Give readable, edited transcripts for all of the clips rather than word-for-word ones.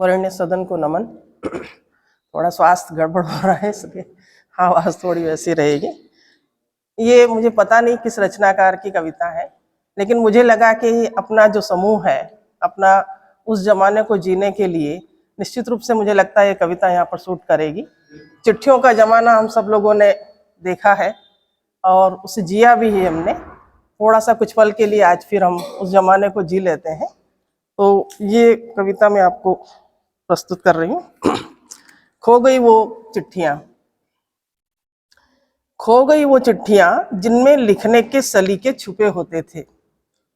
वरेण्य सदन को नमन। थोड़ा स्वास्थ्य गड़बड़ हो रहा है इसलिए आवाज़ थोड़ी वैसी रहेगी। ये मुझे पता नहीं किस रचनाकार की कविता है, लेकिन मुझे लगा कि अपना जो समूह है, अपना उस जमाने को जीने के लिए निश्चित रूप से मुझे लगता है ये कविता यहाँ पर सूट करेगी। चिट्ठियों का जमाना हम सब लोगों ने देखा है और उसे जिया भी है हमने। थोड़ा सा कुछ पल के लिए आज फिर हम उस जमाने को जी लेते हैं। तो ये कविता मैं आपको प्रस्तुत कर रही हूँ। खो गई वो चिट्ठियाँ। खो गई वो चिट्ठियाँ जिनमें लिखने के सलीके छुपे होते थे,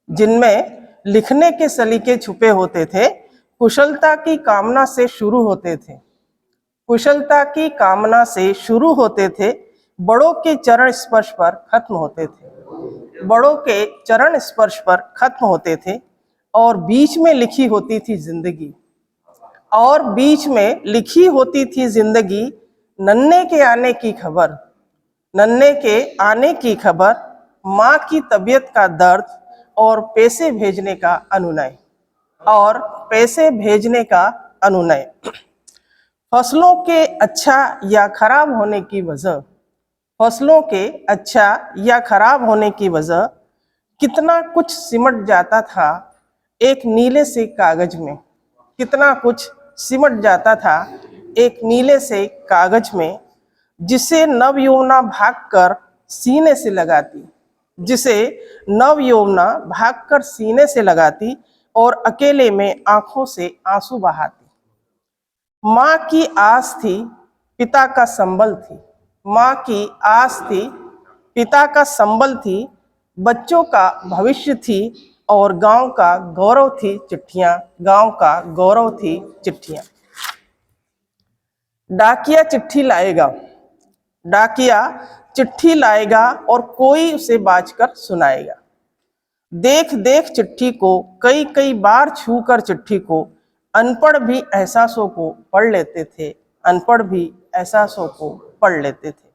जिनमें लिखने के सलीके छुपे होते थे। कुशलता की कामना से शुरू होते थे, कुशलता की कामना से शुरू होते थे। बड़ों के चरण स्पर्श पर खत्म होते थे, बड़ों के चरण स्पर्श पर खत्म होते थे। और बीच में लिखी होती थी जिंदगी, और बीच में लिखी होती थी जिंदगी। नन्हे के आने की खबर, नन्हे के आने की खबर, माँ की तबीयत का दर्द और पैसे भेजने का अनुनय, और पैसे भेजने का अनुनय। फसलों के अच्छा या खराब होने की वजह, फसलों के अच्छा या खराब होने की वजह। कितना कुछ सिमट जाता था एक नीले से कागज में, कितना कुछ सिमट जाता था एक नीले से कागज में। जिसे नवयौवना भागकर सीने से लगाती, जिसे नवयौवना भागकर सीने से लगाती और अकेले में आंखों से आंसू बहाती। माँ की आस थी, पिता का संबल थी, माँ की आस थी, पिता का संबल थी। बच्चों का भविष्य थी और गांव का गौरव थी चिट्ठियाँ, गांव का गौरव थी चिट्ठियाँ। डाकिया चिट्ठी लाएगा, डाकिया चिट्ठी लाएगा और कोई उसे बाझकर सुनाएगा। देख देख चिट्ठी को, कई कई बार छूकर चिट्ठी को। अनपढ़ भी एहसासों को पढ़ लेते थे, अनपढ़ भी एहसासों को पढ़ लेते थे।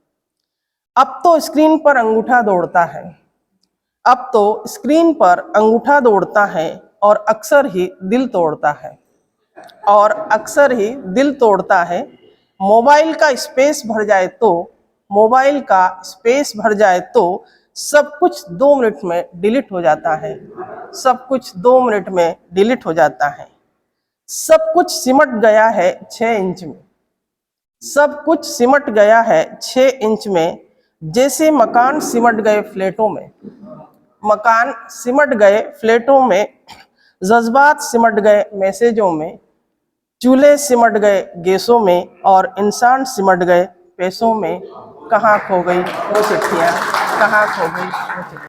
अब तो स्क्रीन पर अंगूठा दौड़ता है, अब तो स्क्रीन पर अंगूठा दौड़ता है और अक्सर ही दिल तोड़ता है, और अक्सर ही दिल तोड़ता है। मोबाइल का स्पेस भर जाए तो, मोबाइल का स्पेस भर जाए तो सब कुछ 2 मिनट में डिलीट हो जाता है, सब कुछ 2 मिनट में डिलीट हो जाता है। सब कुछ सिमट गया है 6 इंच में, सब कुछ सिमट गया है 6 इंच में। जैसे मकान सिमट गए फ्लैटों में, मकान सिमट गए फ्लैटों में। जज्बात सिमट गए मैसेजों में, चूल्हे सिमट गए गैसों में, और इंसान सिमट गए पैसों में। कहाँ खो गई वो चिट्ठियाँ, कहाँ खो गई वो चिट्ठियाँ।